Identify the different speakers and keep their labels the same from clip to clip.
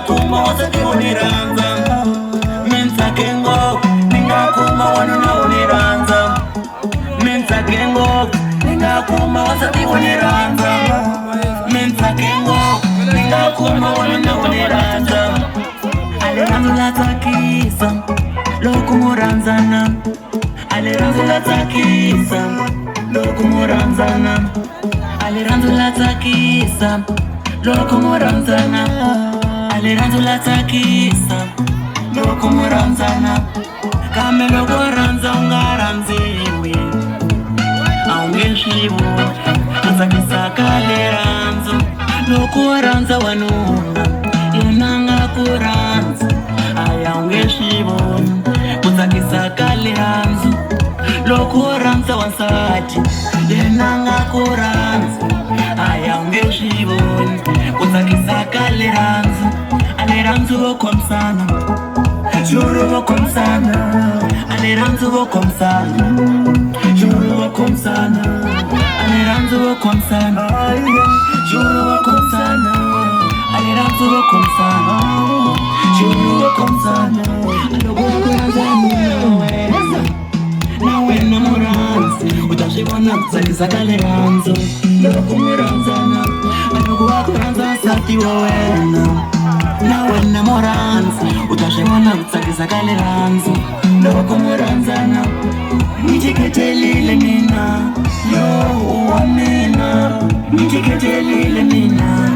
Speaker 1: kuma wasati uniranza mensa kengo ninga kuma wanuna uniranza mensa kengo ninga kuma wasati uniranza mensa kengo ninga kuma wanuna uniranza aliranza la takisa lokumuranzana aliranza la takisa lokumuranzana aliranza la takisa lokumuranzana aliranza la takisa lokumuranzana kame lokuranza ungaranziwi aungeshivu atakisa kaleranzo lokuranza wanuna inanga kuranza aya ungeshivu utakisa kaleranzo lokuranza wasati inanga kuranza aya ungeshivu utakisa kaleranzo aleranzo vokomsana juro vokomsana aleranzo vokomsana juro vokomsana aleranzo vokomsana juro vokomsana aleranzo vokomsana juro vokomsana nawe namuranzi utashibona kutakisa kaleranzo lokumuranzana alokuwakuranza sati wawena nawe namuranzi utashibona kutakisa kaleranzo lokumuranzana nijiketelile mina yo uwamina nijiketelile mina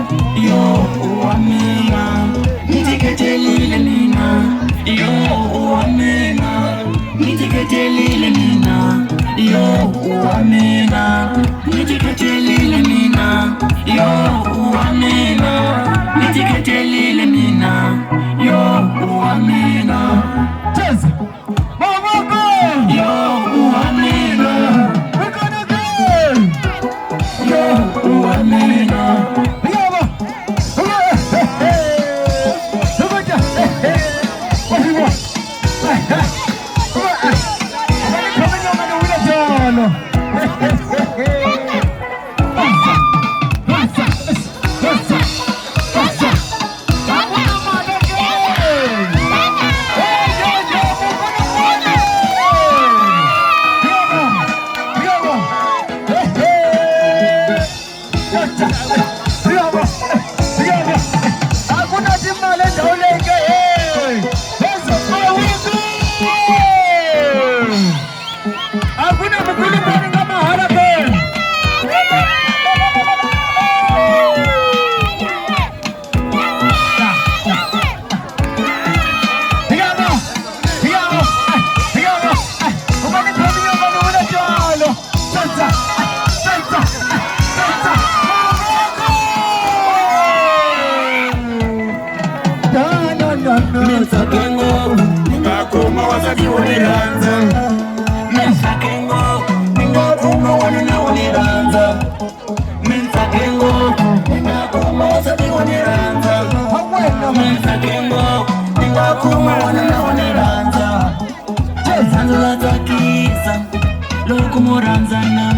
Speaker 1: yo uwamina nijiketelile mina yo uwamina nijiketelile mina yo uwamina nijiketelile mina yo uwamina nijiketelile mina yo uwamina cheza mama yo uwamina we're gonna go yo uwamina mensa kengo ninga kuma wasati uniranza mensa kengo ninga kuma wanuna uniranza mensa kengo ninga kuma wasati uniranza mensa kengo ninga kuma wanuna uniranza aliranza la takisa lokumuranzana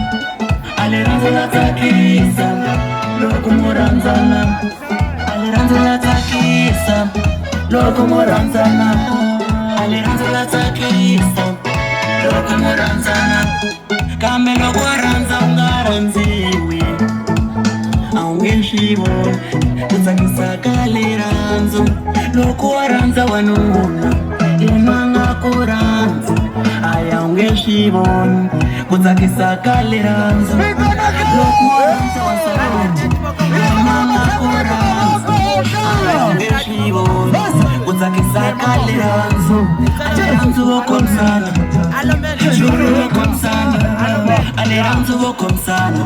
Speaker 1: aliranza la takisa lokumuranzana aliranza la takisa lokumuranzana aliranza la takisa lokumuranzana kame lokuranza ungaranziwi aungeshivo utakisa kaleranzo lokuranza wanuna inanga kuranza aya ungeshivo utakisa kaleranzo lokuranza wasati inanga kuranza aya ungeshivo utakisa kaleranzo aleranzo vokomsana juro vokomsana aleranzo vokomsana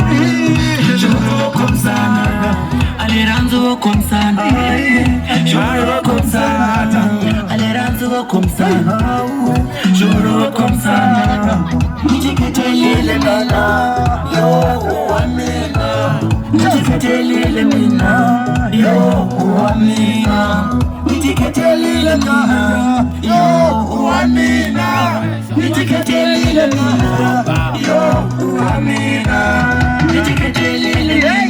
Speaker 1: juro vokomsana aleranzo vokomsana juro vokomsana aleranzo vokomsana juro vokomsana nijiketelile mina yo uwamina nijiketelile mina yo uwamina nijiketelile mina yo uwamina nijiketelile mina yo uwamina nijiketelile mina